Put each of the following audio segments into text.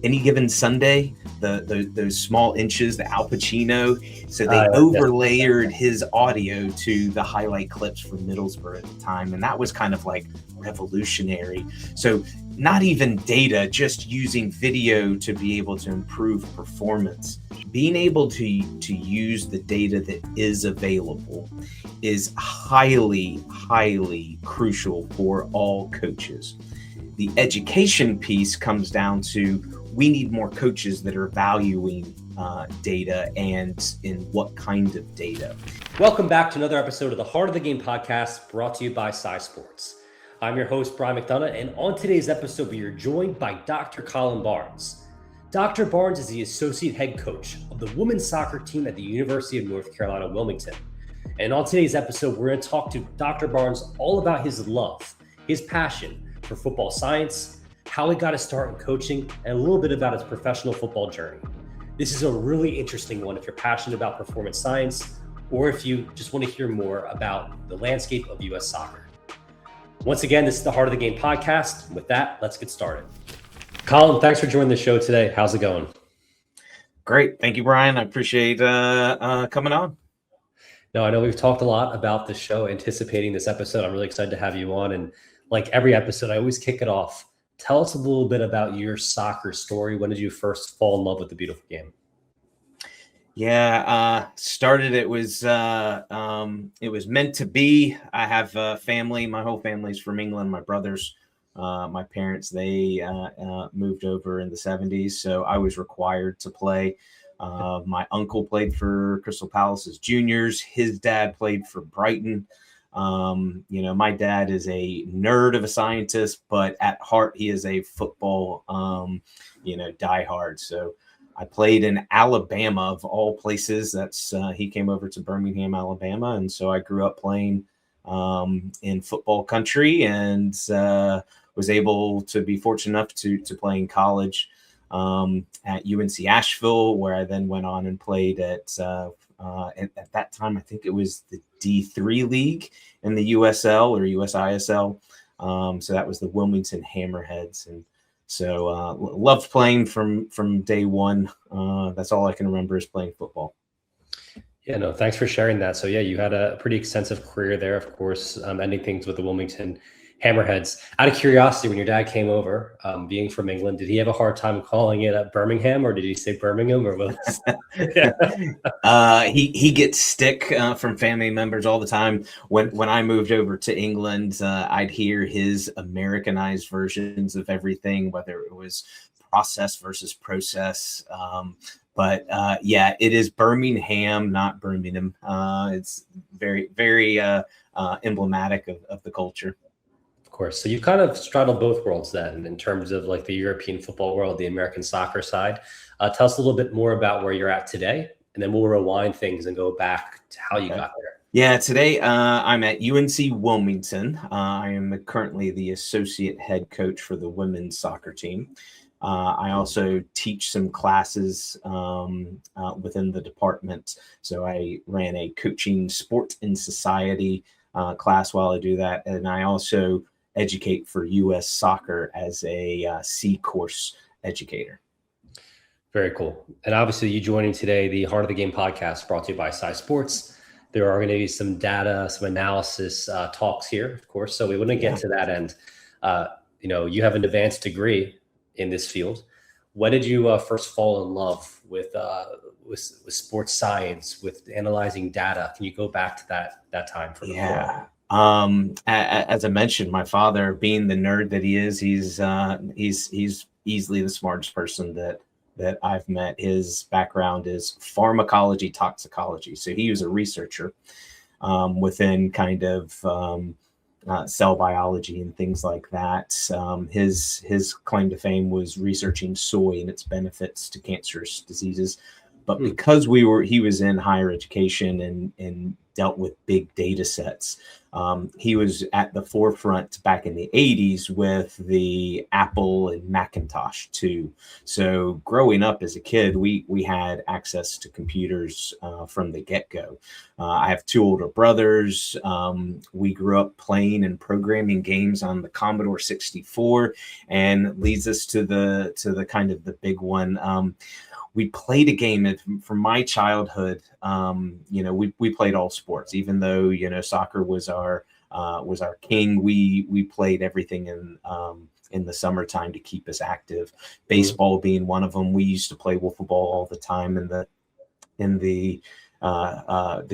Any Given Sunday, those small inches, the Al Pacino. So they overlayered his audio to the highlight clips from Middlesbrough at the time. And that was kind of like revolutionary. So not even data, just using video to be able to improve performance. Being able to use the data that is available is highly, highly crucial for all coaches. The education piece comes down to we need more coaches that are valuing data and in what kind of data. Welcome back to another episode of the Heart of the Game podcast brought to you by SciSports. I'm your host, Brian McDonough, and on today's episode, we are joined by Dr. Colin Barnes. Dr. Barnes is the associate head coach of the women's soccer team at the University of North Carolina, Wilmington. And on today's episode, we're going to talk to Dr. Barnes all about his love, his passion for football science, how he got his start in coaching, and a little bit about his professional football journey. This is a really interesting one if you're passionate about performance science, or if you just want to hear more about the landscape of U.S. soccer. Once again, this is the Heart of the Game podcast. With that, let's get started. Colin, thanks for joining the show today. How's it going? Great. Thank you, Brian. I appreciate coming on. No, I know we've talked a lot about the show, anticipating this episode. I'm really excited to have you on. And like every episode, I always kick it off. Tell us a little bit about your soccer story. When did you first fall in love with the beautiful game? Yeah, it was meant to be. I have a family. My whole family's from England. My brothers, my parents, they moved over in the 70s. So I was required to play. My uncle played for Crystal Palace's juniors. His dad played for Brighton. My dad is a nerd of a scientist, but at heart, he is a football, diehard. So I played in Alabama, of all places. He came over to Birmingham, Alabama. And so I grew up playing in football country and was able to be fortunate enough to play in college at UNC Asheville, where I then went on and played at that time, I think it was the D3 league in the USL or USISL. So that was the Wilmington Hammerheads. And so loved playing from day one. That's all I can remember is playing football. Yeah, no, thanks for sharing that. So yeah, you had a pretty extensive career there, of course, ending things with the Wilmington Hammerheads. Out of curiosity, when your dad came over, being from England, did he have a hard time calling it Birmingham, or did he say Birmingham, or what? He gets stick from family members all the time. When I moved over to England, I'd hear his Americanized versions of everything, whether it was process versus process. But it is Birmingham, not Birmingham. It's very, very emblematic of the culture. Course. So you kind of straddled both worlds then in terms of like the European football world, the American soccer side. Tell us a little bit more about where you're at today, and then we'll rewind things and go back to how you got there. Yeah, today I'm at UNC Wilmington. I am currently the associate head coach for the women's soccer team. I also teach some classes within the department. So I ran a coaching sport and society class while I do that. And I also educate for U.S. soccer as a C course educator. Very cool. And obviously you joining today, the Heart of the Game podcast brought to you by SciSports. There are going to be some data, some analysis talks here, of course. So we want to get to that end. You have an advanced degree in this field. When did you first fall in love with sports science, with analyzing data? Can you go back to that time for me? Yeah. As I mentioned, my father, being the nerd that he is, he's easily the smartest person that I've met. His background is pharmacology, toxicology. So he was a researcher within kind of cell biology and things like that. His claim to fame was researching soy and its benefits to cancerous diseases. But because he was in higher education and dealt with big data sets, He was at the forefront back in the 80s with the Apple and Macintosh too. So growing up as a kid, we had access to computers from the get-go. I have two older brothers. We grew up playing and programming games on the Commodore 64, and leads us to the kind of the big one. We played a game from my childhood. We played all sports, even though, soccer was our king. We played everything in the summertime to keep us active. Baseball being one of them. We used to play wiffle ball all the time in the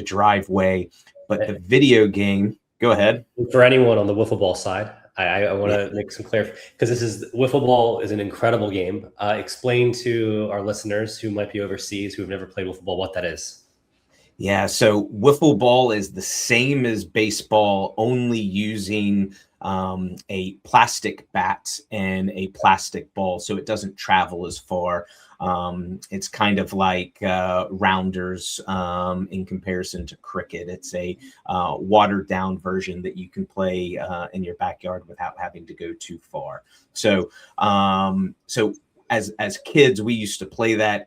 driveway. But the video game, go ahead. For anyone on the wiffle ball side, I want to make some clarification, because wiffle ball is an incredible game. Explain to our listeners who might be overseas, who have never played wiffle ball, what that is. Yeah, so wiffle ball is the same as baseball, only using a plastic bat and a plastic ball, so it doesn't travel as far. It's kind of like rounders in comparison to cricket. It's a watered down version that you can play in your backyard without having to go too far. So as kids, we used to play that.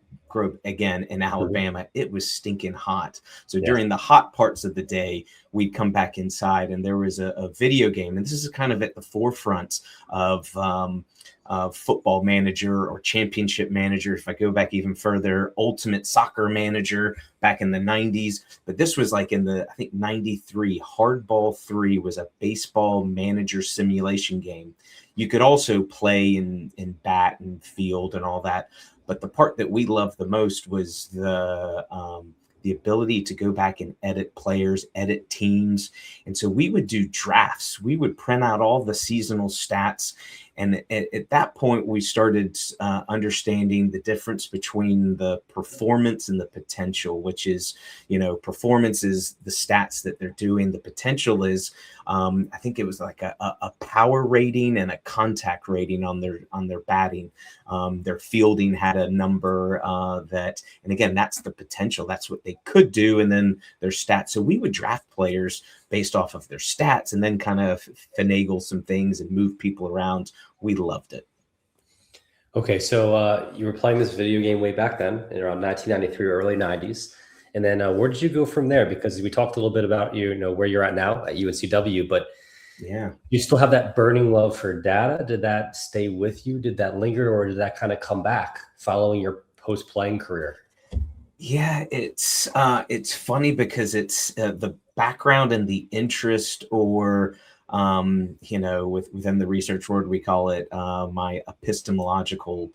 Again, in Alabama, it was stinking hot. So during the hot parts of the day, we'd come back inside, and there was a video game. And this is kind of at the forefront of Football Manager or Championship Manager. If I go back even further, Ultimate Soccer Manager back in the 90s. But this was like in I think 93. Hardball 3 was a baseball manager simulation game. You could also play in bat and field and all that. But the part that we loved the most was the ability to go back and edit players, edit teams. And so we would do drafts. We would print out all the seasonal stats. And at that point, we started understanding the difference between the performance and the potential, which is, performance is the stats that they're doing. The potential is, I think it was like a power rating and a contact rating on their batting. Their fielding had a number and again, that's the potential. That's what they could do. And then their stats. So we would draft players based off of their stats and then kind of finagle some things and move people around. We loved it. Okay, so you were playing this video game way back then, in around 1993 or early 90s. And then where did you go from there? Because we talked a little bit about where you're at now at UNCW, but you still have that burning love for data. Did that stay with you? Did that linger, or did that kind of come back following your post-playing career? Yeah, it's funny because it's the background and the interest, or within the research world, we call it my epistemological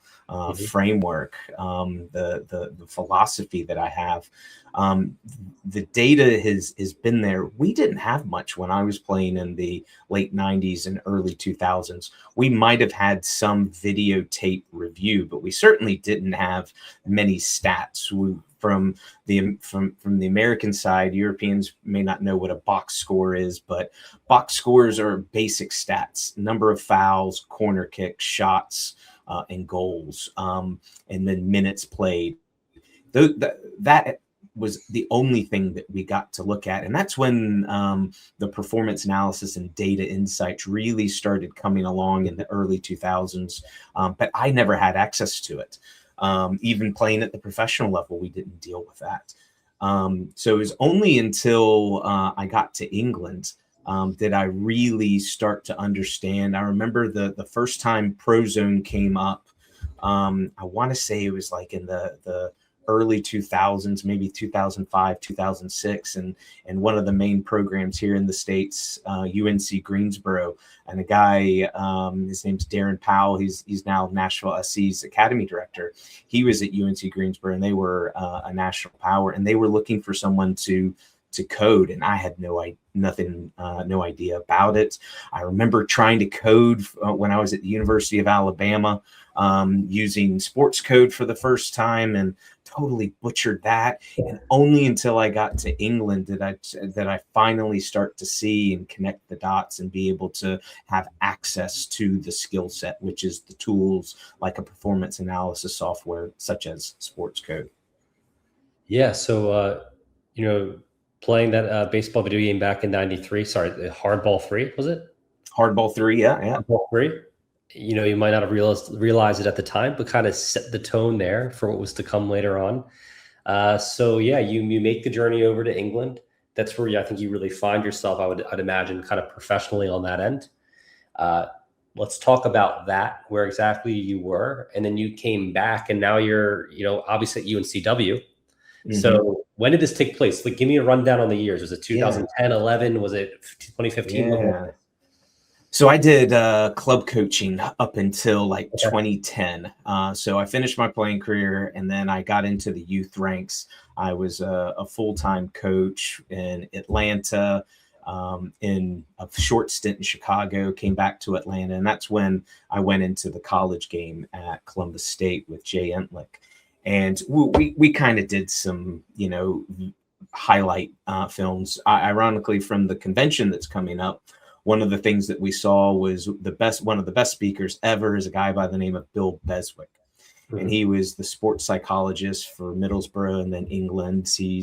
framework, the philosophy that I have. The data has been there. We didn't have much when I was playing in the late 90s and early 2000s. We might have had some videotape review, but we certainly didn't have many stats. From the American side, Europeans may not know what a box score is, but box scores are basic stats: number of fouls, corner kicks, shots, and goals, and then minutes played. That was the only thing that we got to look at. And that's when the performance analysis and data insights really started coming along in the early 2000s. But I never had access to it. Even playing at the professional level, we didn't deal with that. So it was only until I got to England did I really start to understand. I remember the first time Prozone came up. I want to say it was like in the early 2000s, maybe 2005, 2006. And one of the main programs here in the States, UNC Greensboro, and a guy, his name's Darren Powell. He's now Nashville SC's academy director. He was at UNC Greensboro, and they were a national power, and they were looking for someone to code. And I had no idea about it. I remember trying to code when I was at the University of Alabama, using sports code for the first time, and totally butchered that. And only until I got to England did I finally start to see and connect the dots and be able to have access to the skill set, which is the tools like a performance analysis software such as sports code. Yeah. So, playing that baseball video game back in '93. Sorry, the Hardball 3, was it? Hardball 3, yeah. Hardball 3. You might not have realized it at the time, but kind of set the tone there for what was to come later on. So yeah, you make the journey over to England. That's where I think you really find yourself, I'd imagine, kind of professionally on that end. Let's talk about that, where exactly you were. And then you came back and now you're, obviously at UNCW. Mm-hmm. So when did this take place? Like, give me a rundown on the years. Was it 2010, 11? Was it 2015? Yeah. So I did club coaching up until 2010. So I finished my playing career and then I got into the youth ranks. I was a full-time coach in Atlanta, in a short stint in Chicago, came back to Atlanta. And that's when I went into the college game at Columbus State with Jay Entlick. And we kind of did some, highlight films. Ironically, from the convention that's coming up, one of the things that we saw was one of the best speakers ever is a guy by the name of Bill Beswick. Mm-hmm. And he was the sports psychologist for Middlesbrough and then England. He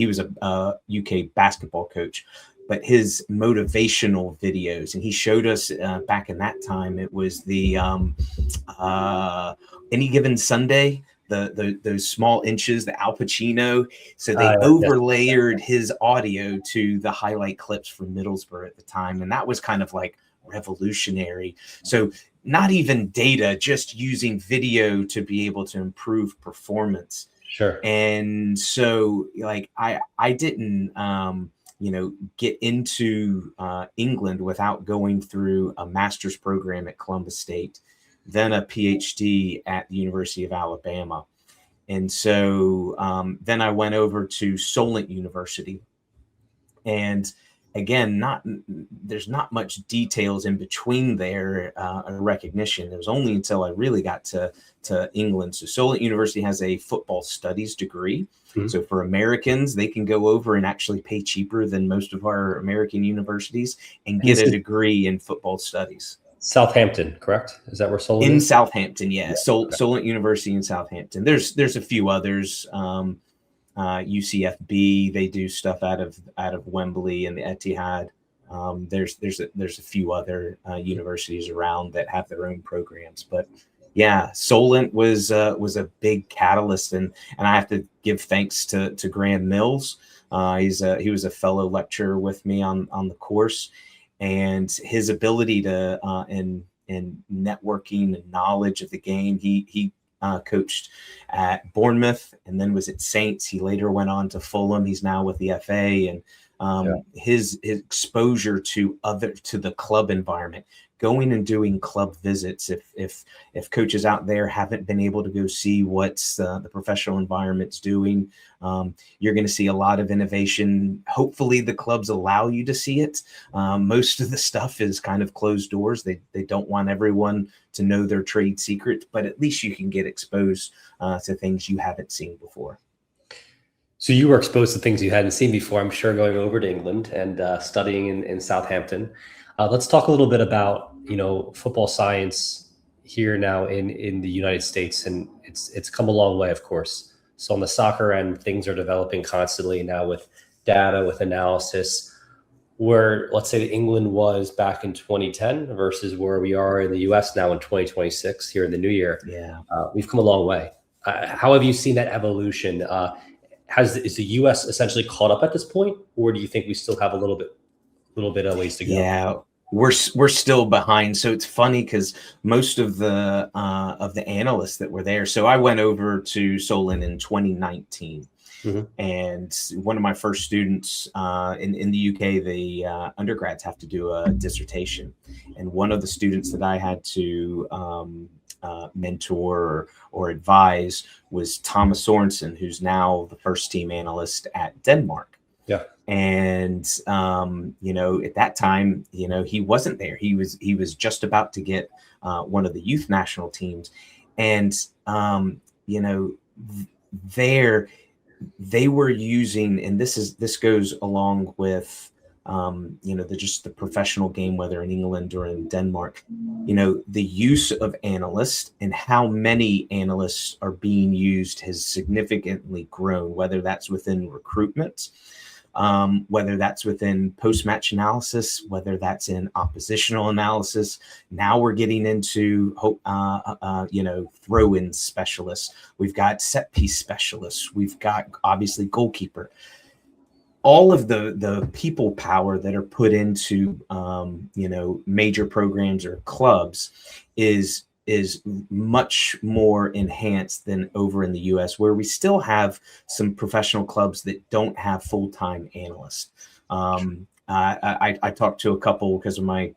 was a UK basketball coach, but his motivational videos, and he showed us back in that time, it was the Any Given Sunday, those small inches, the Al Pacino. So they overlayered his audio to the highlight clips from Middlesbrough at the time. And that was kind of revolutionary. So not even data, just using video to be able to improve performance. Sure. And so I didn't, get into England without going through a master's program at Columbus State, then a PhD at the University of Alabama. And so then I went over to Solent University. And again, there's not much details in between there, recognition. It was only until I really got to England. So Solent University has a football studies degree. Mm-hmm. So for Americans, they can go over and actually pay cheaper than most of our American universities and get a degree in football studies. Southampton, correct? Is that where Solent in is? Southampton? Yeah. Solent University in Southampton. There's a few others. UCFB, they do stuff out of Wembley and the Etihad. There's a few other universities around that have their own programs, but yeah, Solent was a big catalyst, and I have to give thanks to Graham Mills. He was a fellow lecturer with me on the course. And his ability to and networking and knowledge of the game. He coached at Bournemouth and then was at Saints. He later went on to Fulham. He's now with the FA, and his exposure to the club environment, going and doing club visits. If coaches out there haven't been able to go see what the professional environment's doing, you're going to see a lot of innovation. Hopefully the clubs allow you to see it. Most of the stuff is kind of closed doors. They don't want everyone to know their trade secret, but at least you can get exposed to things you haven't seen before. So you were exposed to things you hadn't seen before, I'm sure, going over to England and studying in Southampton. Let's talk a little bit about, football science here now in the United States. And it's come a long way, of course. So on the soccer end, things are developing constantly now with data, with analysis, where let's say England was back in 2010 versus where we are in the US now in 2026 here in the new year. Yeah, we've come a long way. How have you seen that evolution? Is the US essentially caught up at this point, or do you think we still have a little bit of ways to go? Yeah, we're still behind. So it's funny because most of the analysts that were there. So I went over to Solent in 2019, mm-hmm. and one of my first students in the UK, the undergrads have to do a dissertation, and one of the students that I had to mentor or advise was Thomas Sorensen, who's now the first team analyst at Denmark. Yeah. And, at that time, he wasn't there. He was just about to get one of the youth national teams. And, they were using, and this goes along with just the professional game, whether in England or in Denmark, the use of analysts and how many analysts are being used has significantly grown, whether that's within recruitment, whether that's within post-match analysis, whether that's in oppositional analysis. Now we're getting into, throw-in specialists. We've got set piece specialists. We've got obviously goalkeeper. All of the people power that are put into, major programs or clubs is much more enhanced than over in the U.S., where we still have some professional clubs that don't have full-time analysts. I talked to a couple because of my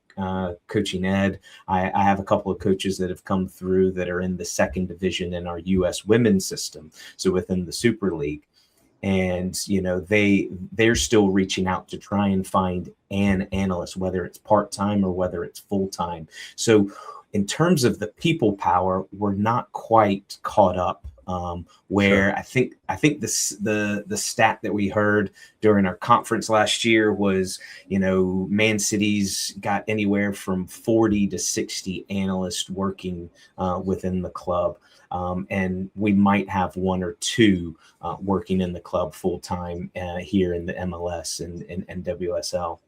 coaching ed. I have a couple of coaches that have come through that are in the second division in our U.S. women's system, so within the Super League. And, they're still reaching out to try and find an analyst, whether it's part-time or whether it's full-time. So in terms of the people power, we're not quite caught up where sure. I think the stat that we heard during our conference last year was, Man City's got anywhere from 40 to 60 analysts working within the club. And we might have one or two working in the club full time here in the MLS and WSL.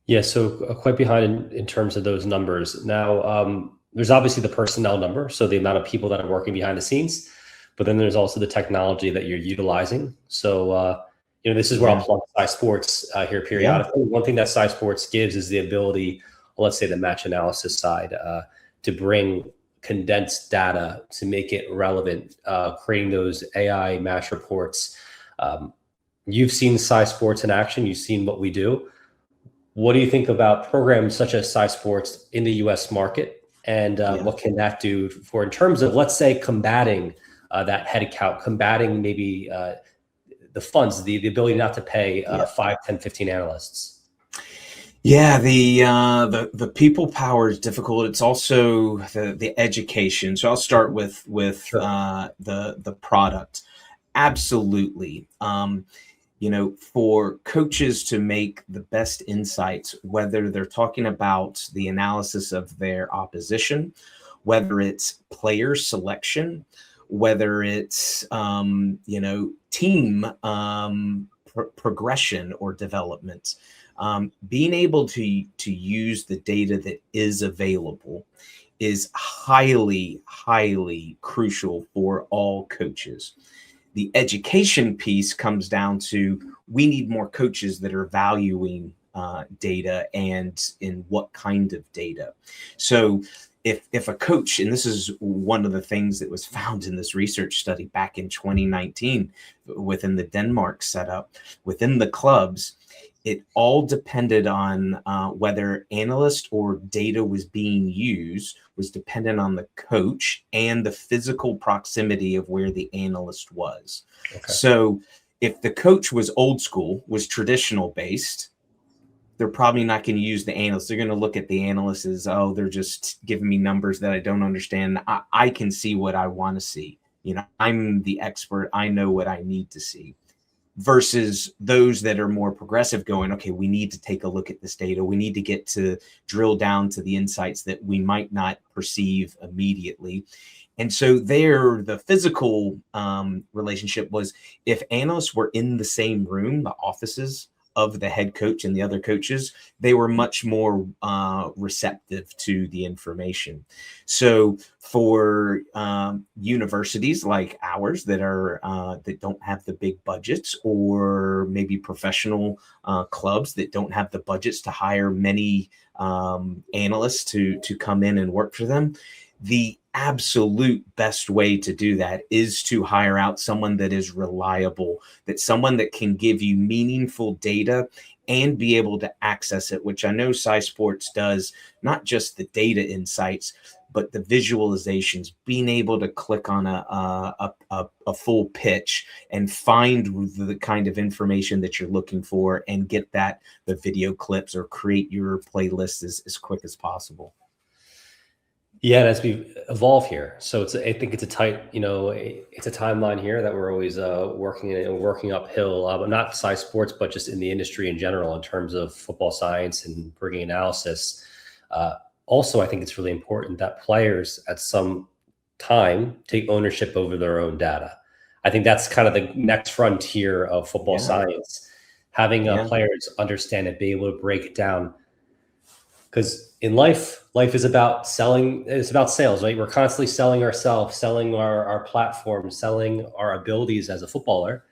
Yeah, so quite behind in terms of those numbers. Now, there's obviously the personnel number, so the amount of people that are working behind the scenes, but then there's also the technology that you're utilizing. So, this is where I'll plug SciSports here periodically. One thing that SciSports gives is the ability, let's say the match analysis side, to bring condensed data to make it relevant, creating those AI match reports. You've seen SciSports in action. You've seen what we do. What do you think about programs such as SciSports in the U.S. market, and what can that do for, in terms of, let's say, combating that head count, combating maybe the funds, the ability not to pay 5, 10, 15 analysts? Yeah, the people power is difficult. It's also the education. So I'll start with sure. The product. Absolutely. For coaches to make the best insights, whether they're talking about the analysis of their opposition, whether it's player selection, whether it's, team progression or development, being able to use the data that is available is highly, highly crucial for all coaches. The education piece comes down to, we need more coaches that are valuing data and in what kind of data. So if a coach, and this is one of the things that was found in this research study back in 2019 within the Denmark setup, within the clubs, it all depended on whether analyst or data was being used, was dependent on the coach and the physical proximity of where the analyst was. Okay. So if the coach was old school, was traditional based, they're probably not going to use the analyst. They're going to look at the analyst as, oh, they're just giving me numbers that I don't understand. I can see what I want to see. I'm the expert. I know what I need to see. Versus those that are more progressive going, okay, we need to take a look at this data. We need to get to drill down to the insights that we might not perceive immediately. And so there, the physical relationship was, if analysts were in the same room, the offices of the head coach and the other coaches, they were much more receptive to the information. So for universities like ours that are that don't have the big budgets, or maybe professional clubs that don't have the budgets to hire many analysts to come in and work for them, the absolute best way to do that is to hire out someone that is reliable, that someone that can give you meaningful data and be able to access it, which I know SciSports does, not just the data insights, but the visualizations, being able to click on a full pitch and find the kind of information that you're looking for and get the video clips or create your playlist as quick as possible. Yeah, and as we evolve here, so I think it's a tight, it's a timeline here that we're always working uphill. Not SciSports, but just in the industry in general, in terms of football science and bringing analysis. Uh, Also, I think it's really important that players at some time take ownership over their own data. I think that's kind of the next frontier of football Yeah. science, having Yeah. players understand it, be able to break it down, because in life is about selling. It's about sales, right? We're constantly selling ourselves, selling our platform, selling our abilities as a footballer,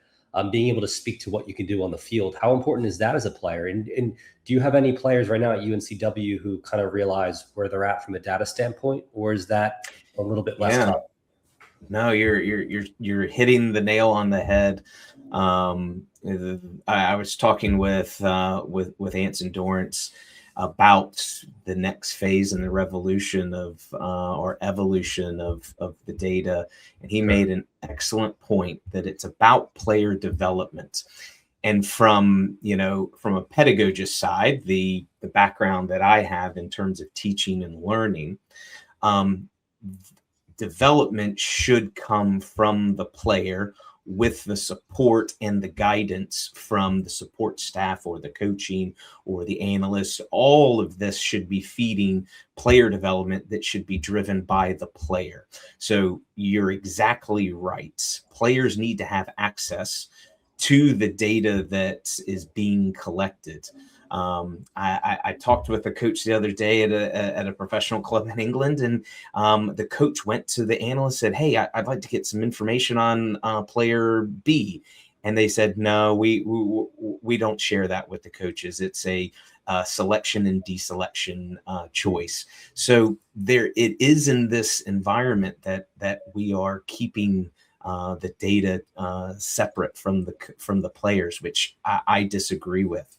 being able to speak to what you can do on the field. How important is that as a player? And do you have any players right now at UNCW who kind of realize where they're at from a data standpoint, or is that a little bit less Yeah. common? No, you're hitting the nail on the head. I was talking with Anson Dorrance about the next phase in the revolution of or evolution of the data, and he made an excellent point that it's about player development. And from a pedagogist side, the background that I have in terms of teaching and learning, um, development should come from the player with the support and the guidance from the support staff or the coaching or the analysts. All of this should be feeding player development that should be driven by the player. So you're exactly right. Players need to have access to the data that is being collected. I talked with a coach the other day at a professional club in England, and the coach went to the analyst and said, "Hey, I'd like to get some information on player B," and they said, "No, we don't share that with the coaches. It's a selection and deselection choice." So it is in this environment that we are keeping the data separate from the players, which I disagree with.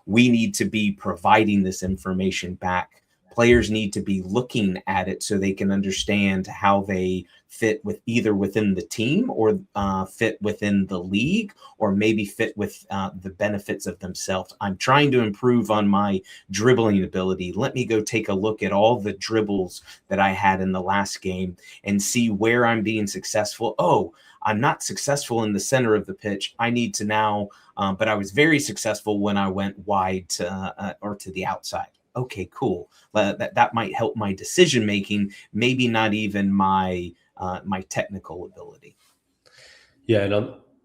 We need to be providing this information back. Players need to be looking at it so they can understand how they fit with either within the team or fit within the league, or maybe fit with the benefits of themselves. I'm trying to improve on my dribbling ability. Let me go take a look at all the dribbles that I had in the last game and see where I'm being successful. Oh, I'm not successful in the center of the pitch. I need to now, but I was very successful when I went wide or to the outside. Okay, cool. That might help my decision making. Maybe not even my technical ability. Yeah, and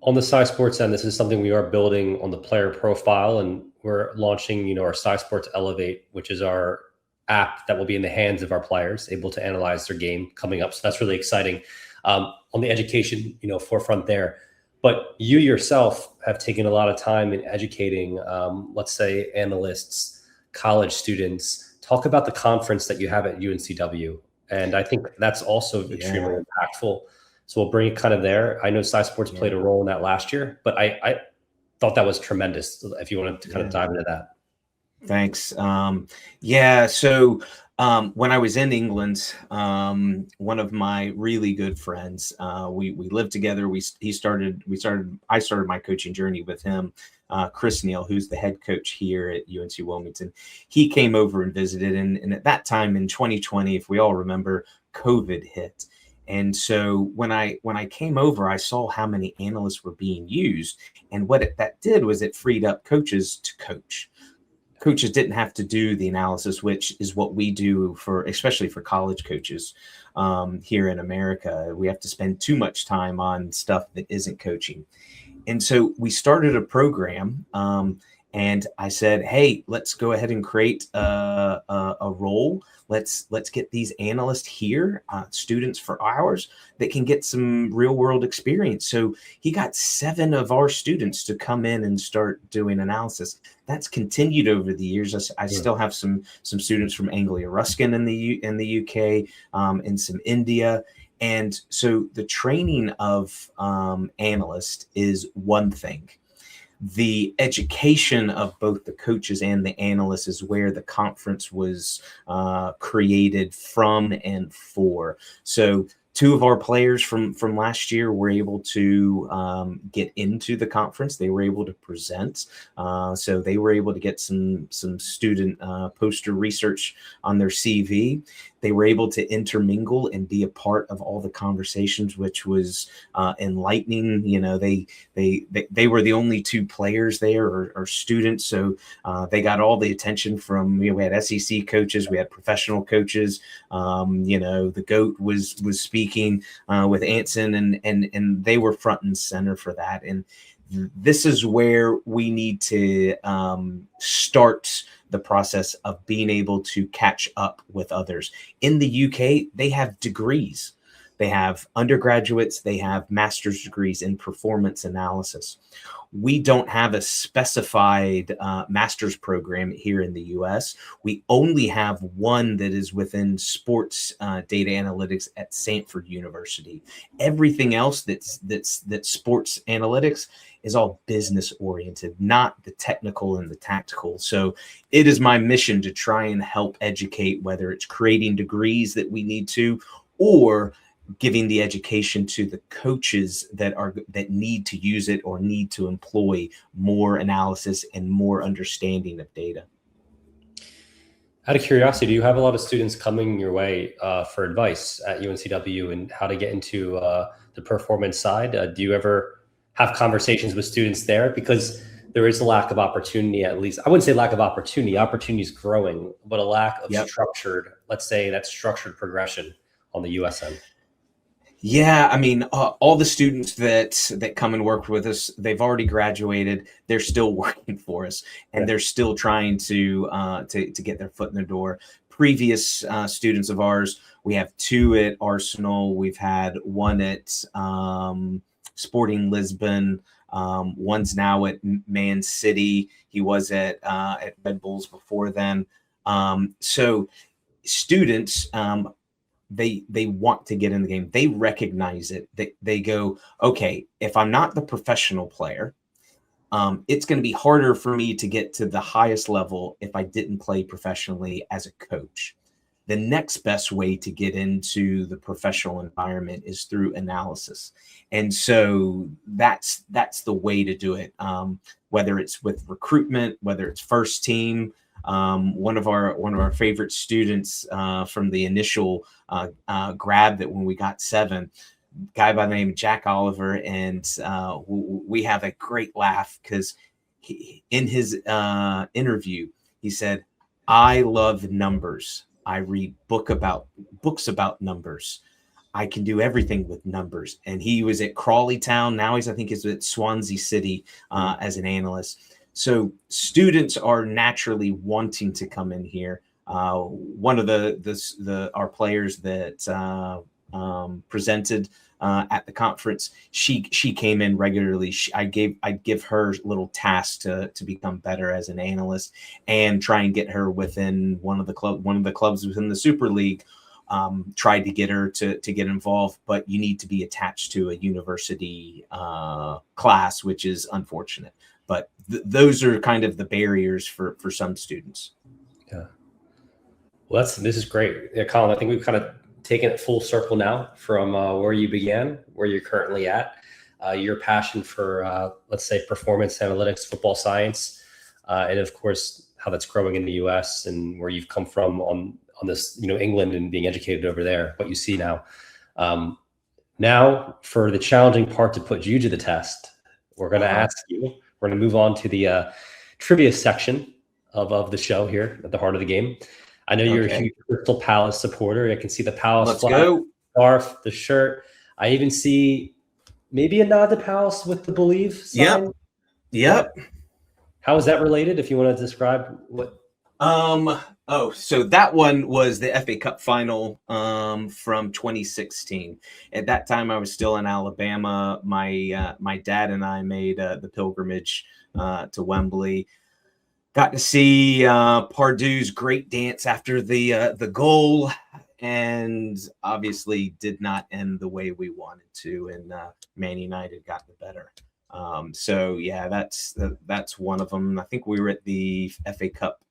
on the SciSports end, this is something we are building on the player profile, and we're launching, our SciSports Elevate, which is our app that will be in the hands of our players, able to analyze their game coming up. So that's really exciting on the education, forefront there. But you yourself have taken a lot of time in educating, let's say, analysts, college students. Talk about the conference that you have at UNCW. And I think that's also extremely impactful. So we'll bring it kind of there. I know SciSports played a role in that last year, but I thought that was tremendous. If you wanted to kind of dive into that. Thanks. So when I was in England, one of my really good friends, we lived together. I started my coaching journey with him. Chris Neal, who's the head coach here at UNC Wilmington, he came over and visited. And at that time in 2020, if we all remember, COVID hit. And so when I came over, I saw how many analysts were being used. And what that did was it freed up coaches to coach. Coaches didn't have to do the analysis, which is what we do especially for college coaches here in America. We have to spend too much time on stuff that isn't coaching. And so we started a program, and I said, "Hey, let's go ahead and create a role. Let's get these analysts here, students for hours that can get some real world experience." So he got 7 of our students to come in and start doing analysis. That's continued over the years. I still have some students from Anglia Ruskin in the UK, and some India. And so the training of analysts is one thing. The education of both the coaches and the analysts is where the conference was created from and for. So 2 of our players from last year were able to get into the conference. They were able to present. So they were able to get some student poster research on their CV. they were able to intermingle and be a part of all the conversations, which was enlightening. They were the only two players there or students, so they got all the attention from. We had SEC coaches, we had professional coaches. The GOAT was speaking with Anson, and they were front and center for that. And this is where we need to start the process of being able to catch up with others. In the UK, they have degrees. They have undergraduates, they have master's degrees in performance analysis. We don't have a specified master's program here in the US. We only have one that is within sports data analytics at Stanford University. Everything else that's sports analytics is all business oriented, not the technical and the tactical. So it is my mission to try and help educate, whether it's creating degrees that we need to, or giving the education to the coaches that need to use it or need to employ more analysis and more understanding of data. Out of curiosity, do you have a lot of students coming your way for advice at UNCW and how to get into the performance side? Do you ever have conversations with students there? Because there is a lack of opportunity, at least. I wouldn't say lack of opportunity. Opportunity is growing, but a lack of structured, let's say that structured progression on the US end. Yeah, I mean, all the students that come and work with us, they've already graduated. They're still working for us, and they're still trying to get their foot in the door. Previous students of ours, we have two at Arsenal. We've had one at Sporting Lisbon. One's now at Man City. He was at Red Bulls before then. So students. They want to get in the game. They recognize it. They go, okay, if I'm not the professional player, it's going to be harder for me to get to the highest level if I didn't play professionally as a coach. The next best way to get into the professional environment is through analysis. And so that's the way to do it. Whether it's with recruitment, whether it's first team. One of our favorite students from the initial grab that when we got 7, guy by the name of Jack Oliver, and we have a great laugh because in his interview he said, "I love numbers. I read books about numbers. I can do everything with numbers." And he was at Crawley Town. Now I think he's at Swansea City as an analyst. So students are naturally wanting to come in here. One of our players that presented at the conference, she came in regularly. I'd give her little tasks to become better as an analyst and try and get her within one of the clubs within the Super League. Tried to get her to get involved, but you need to be attached to a university class, which is unfortunate. But those are kind of the barriers for some students. Yeah. Well, this is great. Yeah, Colin, I think we've kind of taken it full circle now from where you began, where you're currently at, your passion for, let's say, performance analytics, football science, and of course, how that's growing in the US and where you've come from on this, England and being educated over there, what you see now. Now, for the challenging part to put you to the test, we're going to ask you. We're going to move on to the trivia section of the show here at the heart of the game. I know you're a huge Crystal Palace supporter. I can see the Palace flag, scarf, the shirt. I even see maybe a nod to Palace with the Believe sign. Yep. How is that related? If you want to describe what. So that one was the FA Cup final from 2016. At that time, I was still in Alabama. My dad and I made the pilgrimage to Wembley. Got to see Pardew's great dance after the goal, and obviously did not end the way we wanted to, and Man United got the better. So yeah, that's one of them. I think we were at the FA Cup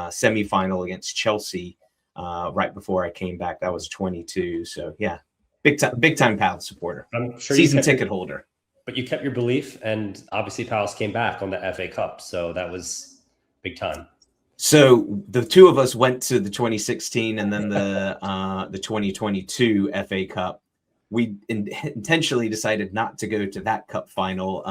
semi-final against Chelsea right before I came back. That was 22. So yeah, big time Palace supporter. I'm sure season ticket holder. But you kept your belief, and obviously Palace came back on the FA Cup, so that was big time. So the two of us went to the 2016 and then the 2022 FA Cup. We intentionally decided not to go to that cup final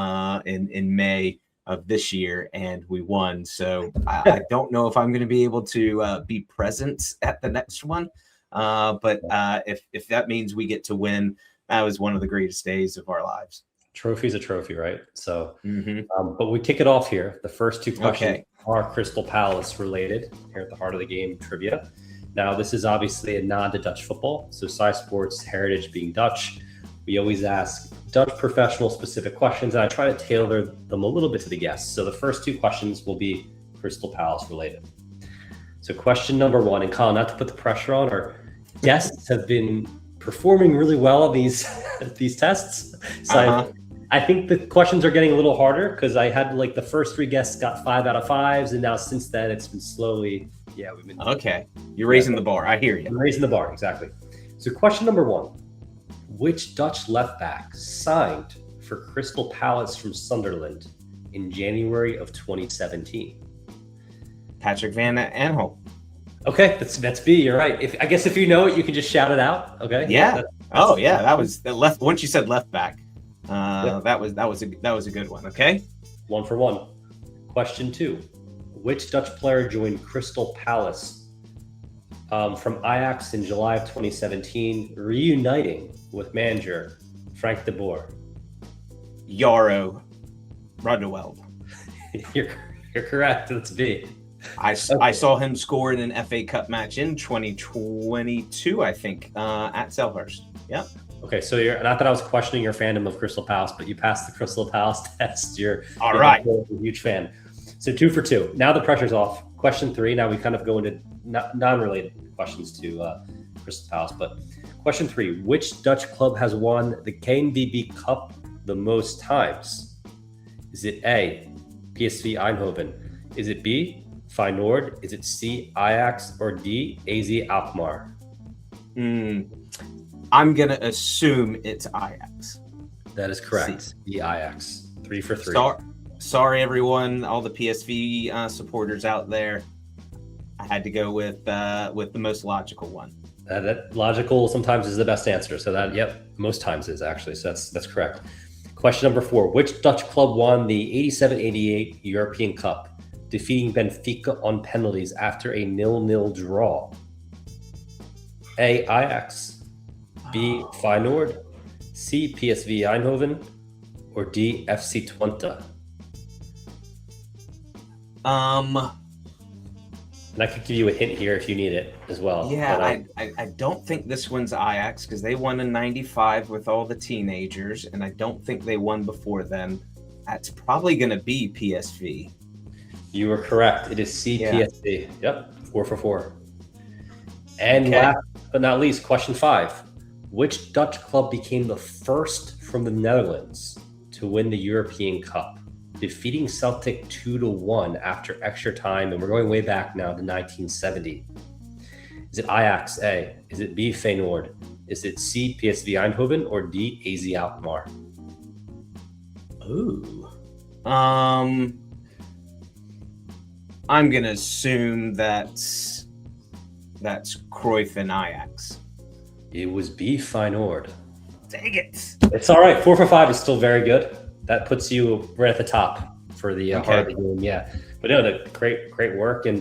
in May of this year, and we won. So I don't know if I'm going to be able to be present at the next one. But if that means we get to win, that was one of the greatest days of our lives. Trophy's a trophy, right? So, but we kick it off here. The first two questions are Crystal Palace related here at the Heart of the Game trivia. Now, this is obviously a nod to Dutch football. So SciSports heritage being Dutch, we always ask Dutch professional specific questions, and I try to tailor them a little bit to the guests. So the first two questions will be Crystal Palace related. So question number one, and Colin, not to put the pressure on, our guests have been performing really well on these tests. So I think the questions are getting a little harder because I had like the first three guests got 5 out of 5s, and now since then it's been slowly. Yeah, we've been. Okay, you're raising the bar. I hear you. I'm raising the bar, exactly. So question number one, which Dutch left back signed for Crystal Palace from Sunderland in January of 2017? Patrick Van Aanholt. Okay, that's B. You're right. I guess if you know it, you can just shout it out. Okay. Yeah. That was the left. Once you said left back, that was a good one. Okay. 1 for 1. Question 2. Which Dutch player joined Crystal Palace from Ajax in July of 2017, reuniting with manager Frank de Boer? Jaro Rodewald. You're correct. That's B. I saw him score in an FA Cup match in 2022, I think, at Selhurst. Yeah. Okay, so you're not that I was questioning your fandom of Crystal Palace, but you passed the Crystal Palace test. You're a huge fan. So 2 for 2. Now the pressure's off. Question 3. Now we kind of go into non-related questions to Crystal Palace. But question 3. Which Dutch club has won the KNVB Cup the most times? Is it A, PSV Eindhoven? Is it B, Feyenoord? Is it C, Ajax? Or D, AZ Alkmaar? I'm going to assume it's Ajax. That is correct. The Ajax. 3 for 3. Sorry, everyone, all the PSV supporters out there. I had to go with the most logical one. That logical sometimes is the best answer. So most times is actually. So that's correct. Question number 4. Which Dutch club won the 87-88 European Cup, defeating Benfica on penalties after a 0-0 draw? A, Ajax. B, Feyenoord. C, PSV Eindhoven. Or D, FC Twente? And I could give you a hint here if you need it as well. Yeah, I don't think this one's Ajax because they won in 95 with all the teenagers, and I don't think they won before then. That's probably going to be PSV. You were correct. It is C, PSV. Yep, 4 for 4. And last but not least, question 5. Which Dutch club became the first from the Netherlands to win the European Cup, defeating Celtic 2-1 after extra time? And we're going way back now to 1970. Is it Ajax A? Is it B, Feyenoord? Is it C, PSV Eindhoven? Or D, AZ Alkmaar? Ooh. I'm going to assume that's Cruyff and Ajax. It was B, Feyenoord. Dang it. It's all right. 4 for 5 is still very good. That puts you right at the top for the heart of the game. Yeah. But no, great work. And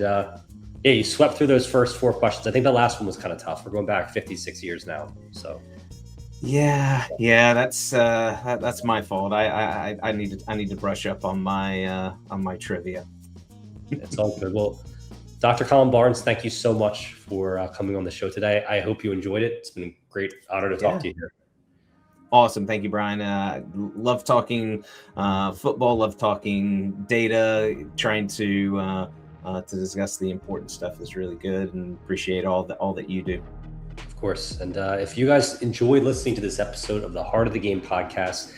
you swept through those first 4 questions. I think the last one was kind of tough. We're going back 56 years now. So yeah, that's my fault. I need to brush up on my trivia. It's all good. Well, Dr. Colin Barnes, thank you so much for coming on the show today. I hope you enjoyed it. It's been a great honor to talk to you here. Awesome. Thank you, Brian. Love talking football, love talking data, trying to discuss the important stuff is really good, and appreciate all that you do. Of course. And if you guys enjoyed listening to this episode of the Heart of the Game podcast,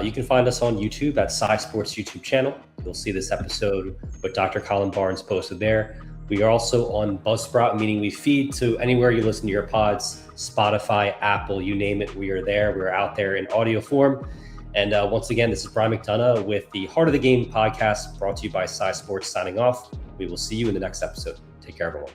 you can find us on YouTube at SciSports YouTube channel. You'll see this episode with Dr. Colin Barnes posted there. We are also on Buzzsprout, meaning we feed to anywhere you listen to your pods, Spotify, Apple, you name it, we are there. We're out there in audio form. And once again, this is Brian McDonough with the Heart of the Game podcast brought to you by SciSports signing off. We will see you in the next episode. Take care, everyone.